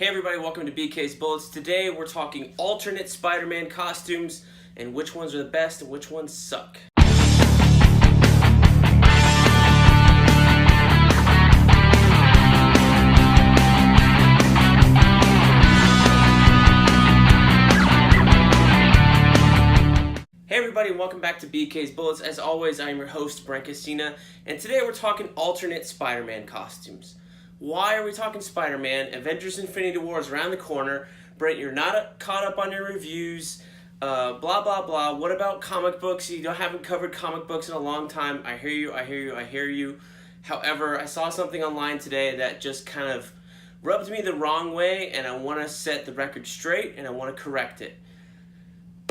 Hey everybody, welcome to BK's Bullets. Today we're talking alternate Spider-Man costumes and which ones are the best and which ones suck. Hey everybody, welcome back to BK's Bullets. As always, I am your host, Brent, and today we're talking alternate Spider-Man costumes. Why are we talking Spider-Man? Avengers Infinity War is around the corner. Brent, you're not caught up on your reviews, blah, blah, blah. What about comic books? You haven't covered comic books in a long time. I hear you. However, I saw something online today that just kind of rubbed me the wrong way, and I want to set the record straight, and I want to correct it.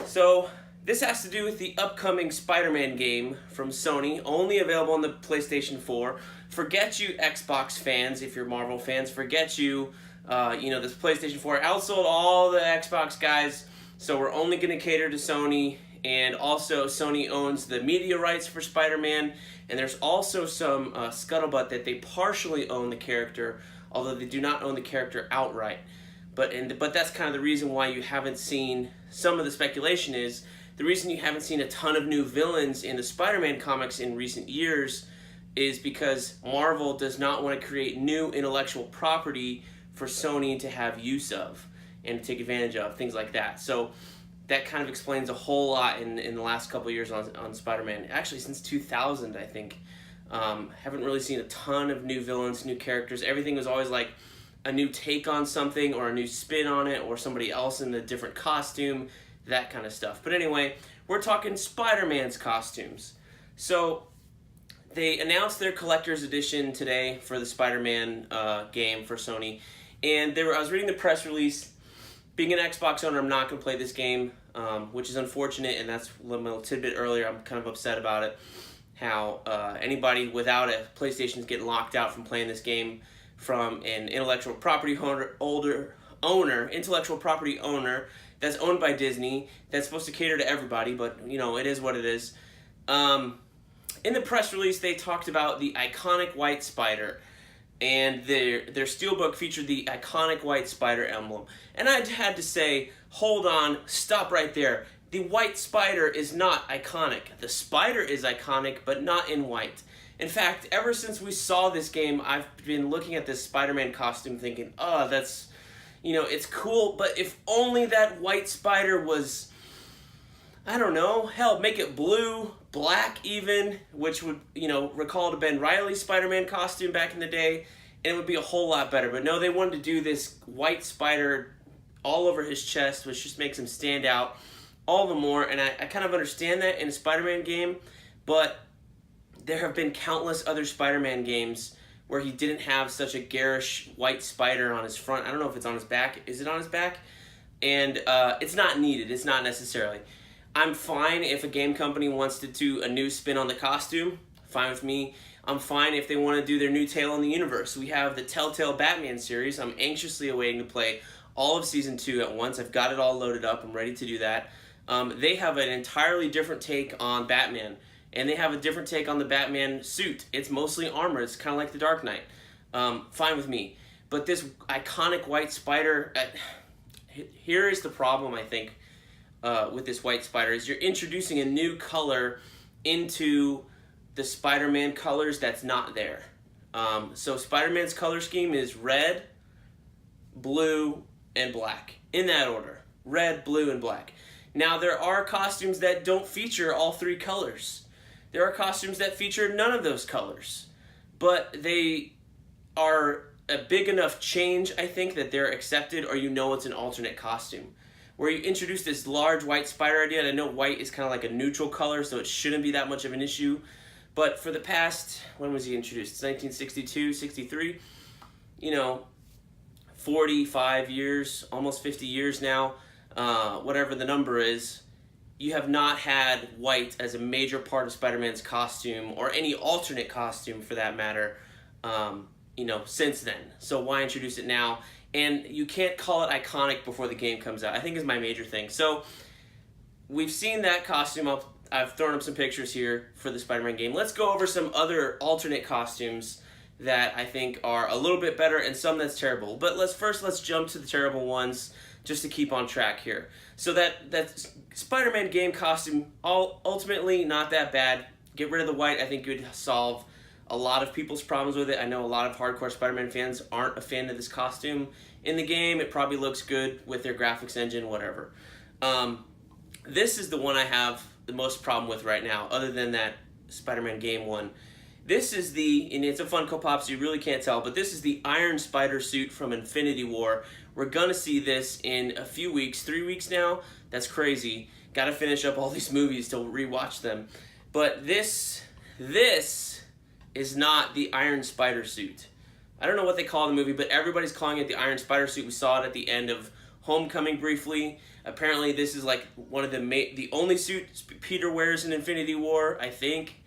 So, this has to do with the upcoming Spider-Man game from Sony, only available on the PlayStation 4. Forget you Xbox fans, if you're Marvel fans. Forget you, this PlayStation 4 outsold all the Xbox guys, so we're only going to cater to Sony. And also, Sony owns the media rights for Spider-Man, and there's also some scuttlebutt that they partially own the character, although they do not own the character outright. But that's kind of the reason why you haven't seen, some of the speculation is, the reason you haven't seen a ton of new villains in the Spider-Man comics in recent years is because Marvel does not want to create new intellectual property for Sony to have use of and to take advantage of, things like that. So that kind of explains a whole lot in the last couple of years on Spider-Man. Actually, since 2000, I think. Haven't really seen a ton of new villains, new characters. Everything was always like a new take on something or a new spin on it or somebody else in a different costume, that kind of stuff. But anyway, we're talking Spider-Man's costumes. So they announced their collector's edition today for the Spider-Man game for Sony, and I was reading the press release. Being an Xbox owner, I'm not going to play this game, which is unfortunate, and that's a little tidbit earlier. I'm kind of upset about it, how anybody without a PlayStation is getting locked out from playing this game from an intellectual property owner that's owned by Disney, that's supposed to cater to everybody, but, it is what it is. In the press release, they talked about the iconic White Spider, and their steelbook featured the iconic White Spider-Emblem. And I had to say, hold on, stop right there. The White Spider is not iconic. The spider is iconic, but not in white. In fact, ever since we saw this game, I've been looking at this Spider-Man costume thinking, oh, that's... it's cool, but if only that White Spider was, I don't know, hell, make it blue, black even, which would, recall to Ben Reilly's Spider-Man costume back in the day, and it would be a whole lot better. But no, they wanted to do this White Spider all over his chest, which just makes him stand out all the more, and I kind of understand that in a Spider-Man game, but there have been countless other Spider-Man games where he didn't have such a garish white spider on his front. I don't know if it's on his back. Is it on his back? And it's not needed. It's not necessarily. I'm fine if a game company wants to do a new spin on the costume. Fine with me. I'm fine if they want to do their new tale in the universe. We have the Telltale Batman series. I'm anxiously awaiting to play all of Season 2 at once. I've got it all loaded up. I'm ready to do that. They have an entirely different take on Batman. And they have a different take on the Batman suit. It's mostly armor. It's kind of like the Dark Knight. Fine with me. But this iconic White Spider... here is the problem, I think, with this White Spider, is you're introducing a new color into the Spider-Man colors that's not there. So Spider-Man's color scheme is red, blue, and black. In that order. Red, blue, and black. Now, there are costumes that don't feature all three colors. There are costumes that feature none of those colors, but they are a big enough change, I think, that they're accepted, or it's an alternate costume. Where you introduce this large White Spider idea, and I know white is kind of like a neutral color, so it shouldn't be that much of an issue, but for the past, when was he introduced? It's 1962, 63, 45 years, almost 50 years now, whatever the number is. You have not had white as a major part of Spider-Man's costume, or any alternate costume for that matter, since then. So why introduce it now? And you can't call it iconic before the game comes out, I think is my major thing. So we've seen that costume up. I've thrown up some pictures here for the Spider-Man game. Let's go over some other alternate costumes that I think are a little bit better and some that's terrible. But let's jump to the terrible ones just to keep on track here. So that Spider-Man game costume, ultimately not that bad. Get rid of the white. I think would solve a lot of people's problems with it. I know a lot of hardcore Spider-Man fans aren't a fan of this costume in the game. It probably looks good with their graphics engine, whatever. This is the one I have the most problem with right now, other than that Spider-Man game one. This is and it's a Funko Pop, so you really can't tell, but this is the Iron Spider suit from Infinity War. We're gonna see this in a few weeks, 3 weeks now. That's crazy. Gotta finish up all these movies to rewatch them. But this is not the Iron Spider suit. I don't know what they call the movie, but everybody's calling it the Iron Spider suit. We saw it at the end of Homecoming briefly. Apparently, this is like one of the only suits Peter wears in Infinity War, I think.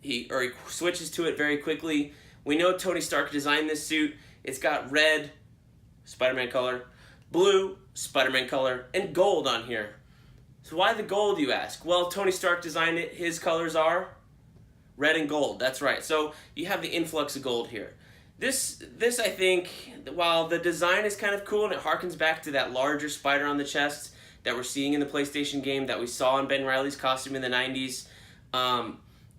He switches to it very quickly. We know Tony Stark designed this suit. It's got red, Spider-Man color, blue, Spider-Man color, and gold on here. So why the gold, you ask? Well, Tony Stark designed it. His colors are red and gold. That's right. So you have the influx of gold here. This I think, while the design is kind of cool and it harkens back to that larger spider on the chest that we're seeing in the PlayStation game that we saw in Ben Reilly's costume in the 90s,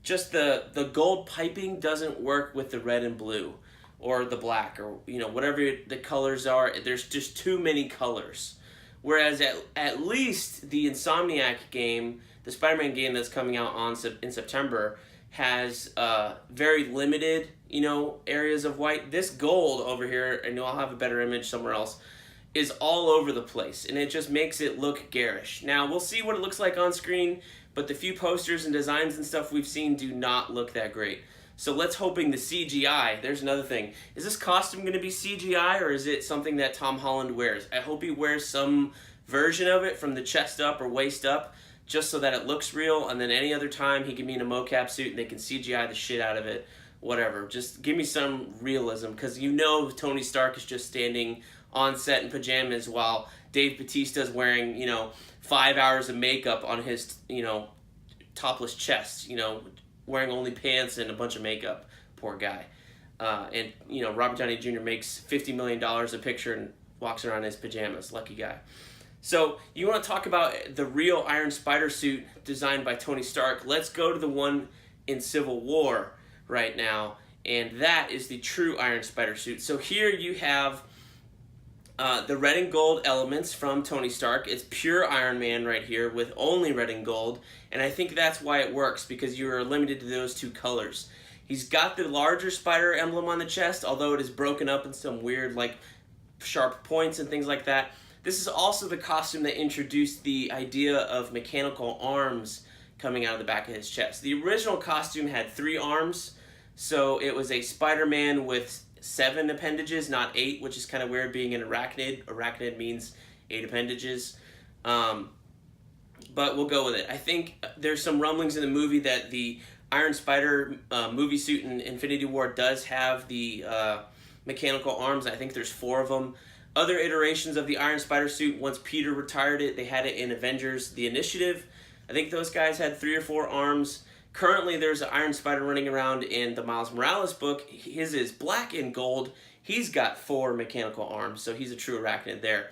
just the gold piping doesn't work with the red and blue or the black or whatever the colors are. There's just too many colors. Whereas at least the Insomniac game, the Spider-Man game that's coming out in September, has very limited areas of white. This gold over here, and I'll have a better image somewhere else, is all over the place, and it just makes it look garish. Now, we'll see what it looks like on screen, but the few posters and designs and stuff we've seen do not look that great. So let's hoping the CGI, there's another thing. Is this costume going to be CGI, or is it something that Tom Holland wears? I hope he wears some version of it from the chest up or waist up, just so that it looks real, and then any other time he can be in a mocap suit and they can CGI the shit out of it. Whatever. Just give me some realism, because Tony Stark is just standing on set in pajamas while Dave Bautista's wearing, 5 hours of makeup on his, topless chest, wearing only pants and a bunch of makeup. Poor guy. And Robert Downey Jr. makes $50 million a picture and walks around in his pajamas. Lucky guy. So you want to talk about the real Iron Spider suit designed by Tony Stark. Let's go to the one in Civil War right now, and that is the true Iron Spider suit. So here you have the red and gold elements from Tony Stark. It's pure Iron Man right here with only red and gold, and I think that's why it works, because you are limited to those two colors. He's got the larger spider emblem on the chest, although it is broken up in some weird sharp points and things like that. This is also the costume that introduced the idea of mechanical arms coming out of the back of his chest. The original costume had 3 arms, so it was a Spider-Man with 7 appendages, not 8, which is kind of weird being an arachnid. Arachnid means 8 appendages. But we'll go with it. I think there's some rumblings in the movie that the Iron Spider movie suit in Infinity War does have the mechanical arms. I think there's 4 of them. Other iterations of the Iron Spider suit, once Peter retired it, they had it in Avengers: The Initiative. I think those guys had 3 or 4 arms. Currently, there's an Iron Spider running around in the Miles Morales book. His is black and gold. He's got 4 mechanical arms, so he's a true arachnid there.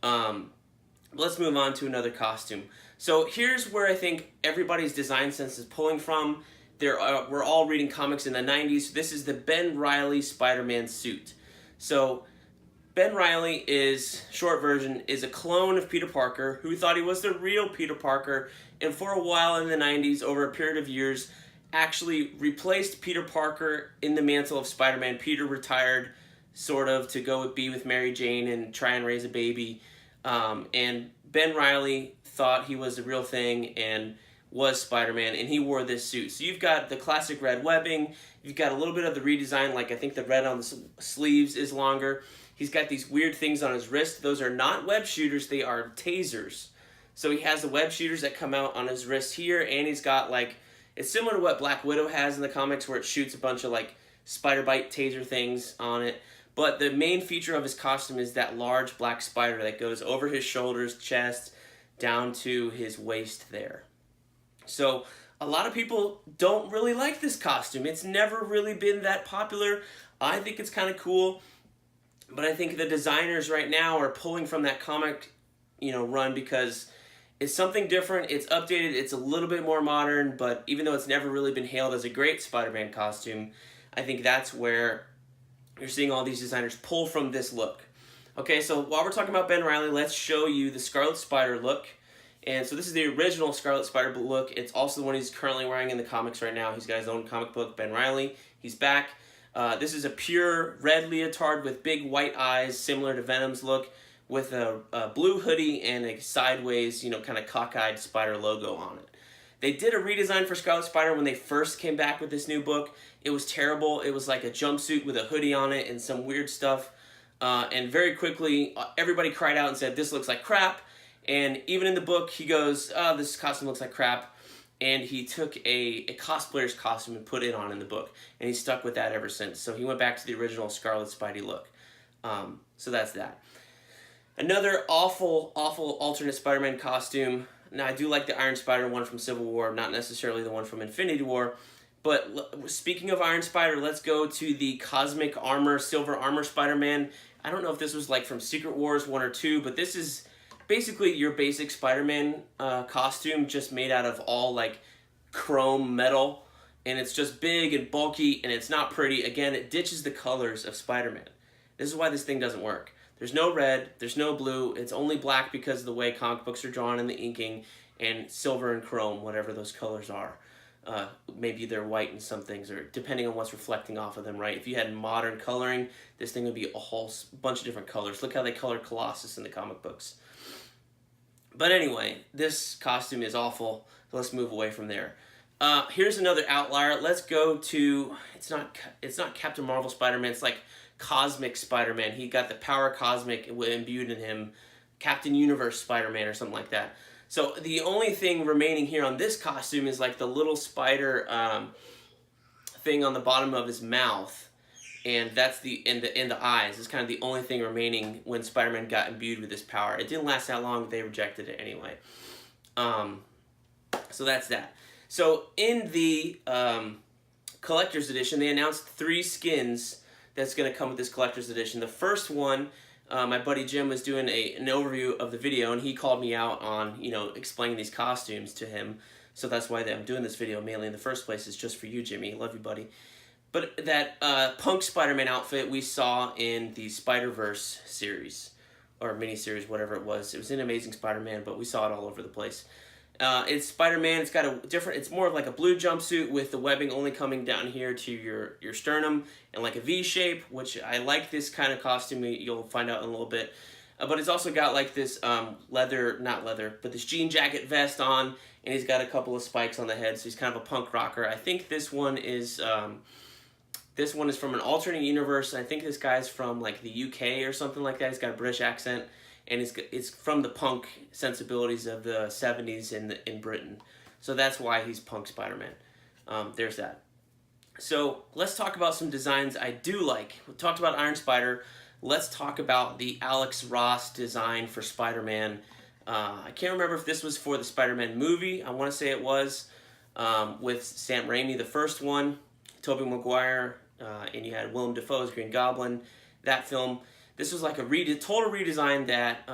Let's move on to another costume. So here's where I think everybody's design sense is pulling from. We're all reading comics in the 90s. This is the Ben Reilly Spider-Man suit. So Ben Reilly short version, is a clone of Peter Parker who thought he was the real Peter Parker, and for a while in the 90s, over a period of years, actually replaced Peter Parker in the mantle of Spider-Man. Peter retired, sort of, to go be with Mary Jane and try and raise a baby. And Ben Reilly thought he was the real thing and was Spider-Man, and he wore this suit. So you've got the classic red webbing, you've got a little bit of the redesign, I think the red on the sleeves is longer. He's got these weird things on his wrist. Those are not web shooters, they are tasers. So he has the web shooters that come out on his wrist here, and he's got it's similar to what Black Widow has in the comics, where it shoots a bunch of spider bite taser things on it. But the main feature of his costume is that large black spider that goes over his shoulders, chest, down to his waist there. So a lot of people don't really like this costume. It's never really been that popular. I think it's kind of cool, but I think the designers right now are pulling from that comic, run, because it's something different. It's updated. It's a little bit more modern, but even though it's never really been hailed as a great Spider-Man costume, I think that's where you're seeing all these designers pull from this look. Okay, so while we're talking about Ben Reilly, let's show you the Scarlet Spider look. And so this is the original Scarlet Spider look. It's also the one he's currently wearing in the comics right now. He's got his own comic book, Ben Reilly. He's back. This is a pure red leotard with big white eyes, similar to Venom's look, with a blue hoodie and a sideways, kind of cockeyed spider logo on it. They did a redesign for Scarlet Spider when they first came back with this new book. It was terrible. It was like a jumpsuit with a hoodie on it and some weird stuff. And very quickly, everybody cried out and said, "This looks like crap." And even in the book, he goes, "Oh, this costume looks like crap." And he took a cosplayer's costume and put it on in the book. And he's stuck with that ever since. So he went back to the original Scarlet Spidey look. So that's that. Another awful, awful alternate Spider-Man costume. Now, I do like the Iron Spider one from Civil War, not necessarily the one from Infinity War. But speaking of Iron Spider, let's go to the Cosmic Armor, Silver Armor Spider-Man. I don't know if this was like from Secret Wars 1 or 2, but this is basically your basic Spider-Man costume, just made out of all like chrome metal. And it's just big and bulky, and it's not pretty. Again, it ditches the colors of Spider-Man. This is why this thing doesn't work. There's no red, there's no blue, it's only black because of the way comic books are drawn in the inking, and silver and chrome, whatever those colors are. Maybe they're white in some things, or depending on what's reflecting off of them, right? If you had modern coloring, this thing would be a whole bunch of different colors. Look how they colored Colossus in the comic books. But anyway, this costume is awful, so let's move away from there. Here's another outlier. Let's go to, it's not Captain Marvel Spider-Man, it's like Cosmic Spider-Man. He got the power cosmic imbued in him. Captain Universe Spider-Man or something like that. So the only thing remaining here on this costume is like the little spider thing on the bottom of his mouth, and that's in the eyes. It's kind of the only thing remaining when Spider-Man got imbued with his power. It didn't last that long. They rejected it anyway. So that's that. So in the collector's edition, they announced 3 skins that's going to come with this collector's edition. The first one, my buddy Jim was doing an overview of the video, and he called me out on, explaining these costumes to him. So that's why I'm doing this video mainly in the first place. It's just for you, Jimmy. Love you, buddy. But that Punk Spider-Man outfit we saw in the Spider-Verse series, or mini-series, whatever it was. It was in Amazing Spider-Man, but we saw it all over the place. It's Spider-Man. It's got it's more of like a blue jumpsuit with the webbing only coming down here to your sternum and like a V shape, which I like this kind of costume. You'll find out in a little bit. But it's also got like this not leather, but this jean jacket vest on, and he's got a couple of spikes on the head, so he's kind of a punk rocker. I think this one is from an alternate universe. I think this guy's from like the UK or something like that. He's got a British accent. And it's from the punk sensibilities of the 70s in Britain. So that's why he's Punk Spider-Man. There's that. So let's talk about some designs I do like. We talked about Iron Spider. Let's talk about the Alex Ross design for Spider-Man. I can't remember if this was for the Spider-Man movie. I want to say it was, with Sam Raimi, the first one, Tobey Maguire, and you had Willem Dafoe as Green Goblin. That film. This was like a total redesign that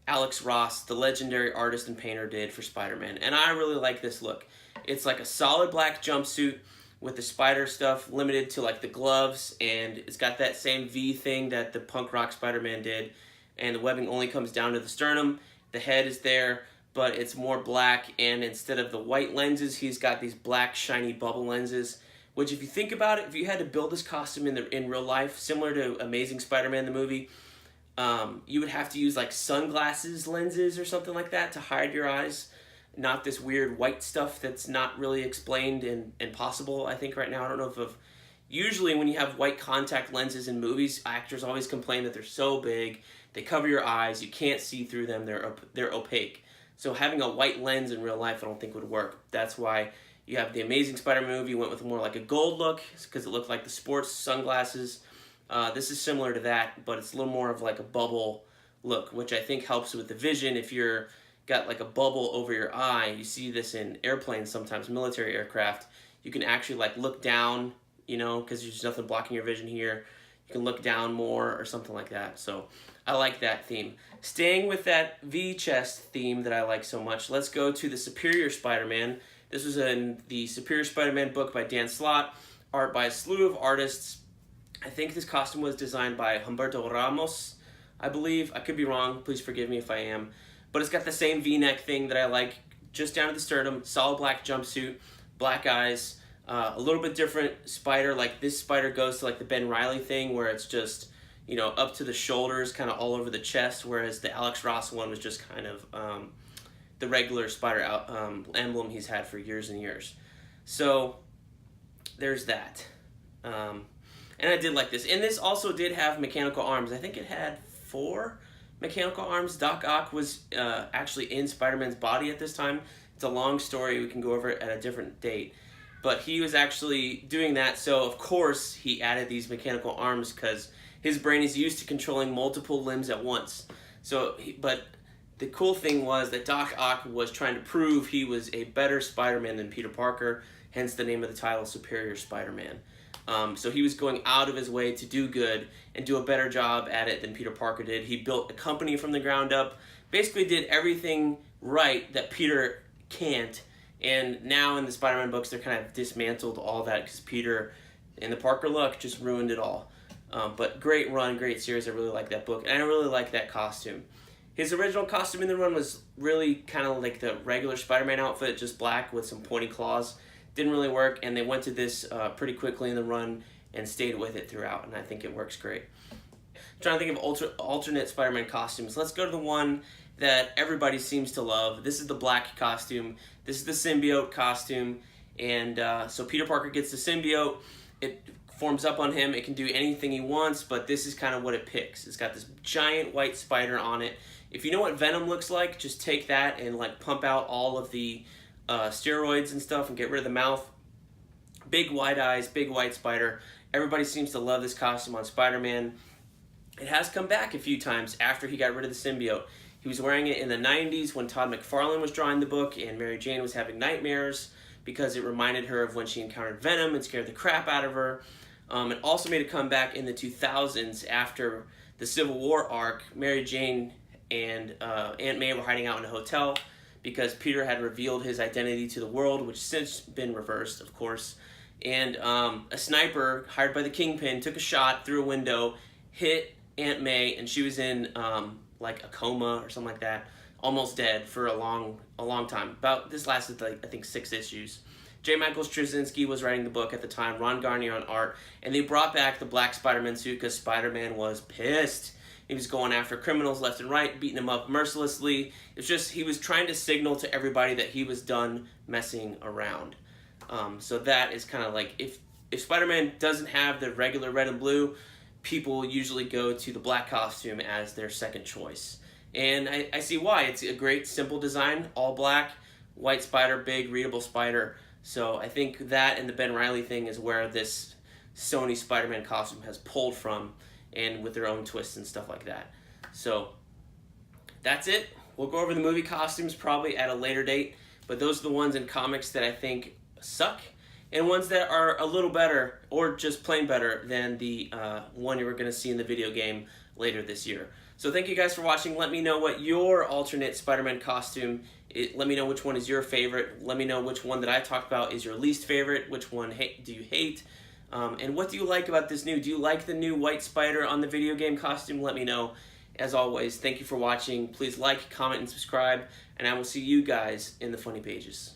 Alex Ross, the legendary artist and painter, did for Spider-Man. And I really like this look. It's like a solid black jumpsuit with the spider stuff limited to like the gloves, and it's got that same V thing that the punk rock Spider-Man did, and the webbing only comes down to the sternum. The head is there, but it's more black, and instead of the white lenses, he's got these black shiny bubble lenses. Which, if you think about it, if you had to build this costume in real life, similar to Amazing Spider-Man the movie, you would have to use like sunglasses lenses or something like that to hide your eyes. Not this weird white stuff that's not really explained and possible, I think, right now. I don't know if usually when you have white contact lenses in movies, actors always complain that they're so big, they cover your eyes, you can't see through them, they're opaque. So having a white lens in real life I don't think would work. That's why you have the Amazing Spider-Man movie went with more like a gold look because it looked like the sports sunglasses. This is similar to that, but it's a little more of like a bubble look, which I think helps with the vision if you're got like a bubble over your eye. You see this in airplanes sometimes, military aircraft. You can actually like look down, you know, because there's nothing blocking your vision here. You can look down more or something like that. So I like that theme. Staying with that V-chest theme that I like so much, let's go to the Superior Spider-Man. This was in the Superior Spider-Man book by Dan Slott, art by a slew of artists. I think this costume was designed by Humberto Ramos, I believe. I could be wrong, please forgive me if I am. But it's got the same V-neck thing that I like, just down to the sternum, solid black jumpsuit, black eyes, a little bit different spider. Like this spider goes to like the Ben Reilly thing where it's just, you know, up to the shoulders, kind of all over the chest, whereas the Alex Ross one was just kind of the regular spider emblem he's had for years and years. So there's that. And I did like this. And this also did have mechanical arms. I think it had 4 mechanical arms. Doc Ock was actually in Spider-Man's body at this time. It's a long story. We can go over it at a different date. But he was actually doing that, so of course he added these mechanical arms because his brain is used to controlling multiple limbs at once. But the cool thing was that Doc Ock was trying to prove he was a better Spider-Man than Peter Parker, hence the name of the title, Superior Spider-Man. So he was going out of his way to do good and do a better job at it than Peter Parker did. He built a company from the ground up, basically did everything right that Peter can't. And now in the Spider-Man books, they're kind of dismantled all that because Peter and the Parker look just ruined it all. But great run, great series. I really like that book. And I really like that costume. His original costume in the run was really kind of like the regular Spider-Man outfit, just black with some pointy claws. Didn't really work, and they went to this pretty quickly in the run and stayed with it throughout, and I think it works great. I'm trying to think of alternate Spider-Man costumes. Let's go to the one that everybody seems to love. This is the black costume. This is the symbiote costume, and so Peter Parker gets the symbiote. It forms up on him. It can do anything he wants, but this is kind of what it picks. It's got this giant white spider on it. If you know what Venom looks like, just take that and like pump out all of the steroids and stuff and get rid of the mouth. Big wide eyes, big white spider. Everybody seems to love this costume on Spider-Man. It has come back a few times after he got rid of the symbiote. He was wearing it in the 90s when Todd McFarlane was drawing the book and Mary Jane was having nightmares because it reminded her of when she encountered Venom and scared the crap out of her. It also made a comeback in the 2000s after the Civil War arc. Mary Jane and Aunt May were hiding out in a hotel because Peter had revealed his identity to the world, which has since been reversed, of course. And a sniper hired by the Kingpin took a shot through a window, hit Aunt May, and she was in like a coma or something like that, almost dead for a long time. This lasted like I think 6 issues. J. Michael Straczynski was writing the book at the time, Ron Garnier on art, and they brought back the black Spider-Man suit because Spider-Man was pissed. He was going after criminals left and right, beating them up mercilessly. It's just he was trying to signal to everybody that he was done messing around. So that is kind of like, if Spider-Man doesn't have the regular red and blue, people usually go to the black costume as their second choice. And I see why. It's a great, simple design, all black, white spider, big, readable spider. So I think that and the Ben Reilly thing is where this Sony Spider-Man costume has pulled from, and with their own twists and stuff like that. So that's it. We'll go over the movie costumes probably at a later date, but those are the ones in comics that I think suck, and ones that are a little better or just plain better than the one you were going to see in the video game later this year. So thank you guys for watching. Let me know what your alternate Spider-Man costume is. Let me know which one is your favorite. Let me know which one that I talked about is your least favorite. Which one do you hate? And what do you like about this new? Do you like the new White Spider on the video game costume? Let me know. As always, thank you for watching. Please like, comment, and subscribe, and I will see you guys in the funny pages.